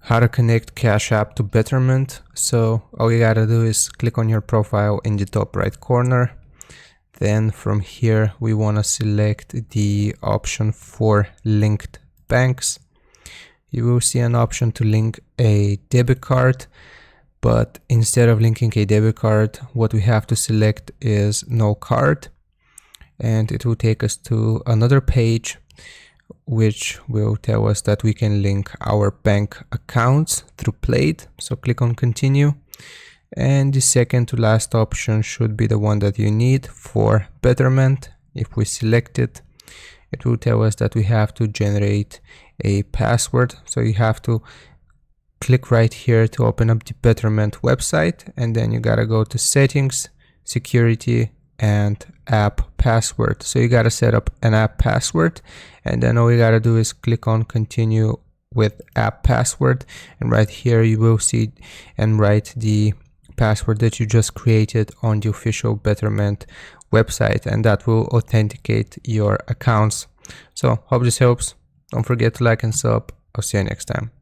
how to connect Cash App to Betterment. So all you gotta do is click on your profile in the top right corner. Then from here, we wanna select the option for linked banks. You will see an option to link a debit card, but instead of linking a debit card, what we have to select is no card. And it will take us to another page which will tell us that we can link our bank accounts through Plate. So click on continue. And the second to last option should be the one that you need for Betterment. If we select it, it will tell us that we have to generate a password. So you have to click right here to open up the Betterment website, and then you gotta go to settings, security, and app password. So you gotta set up an app password, and then all you gotta do is click on continue with app password, and right here you will see and write the password that you just created on the official Betterment website, and that will authenticate your accounts. So hope this helps. Don't forget to like and sub. I'll see you next time.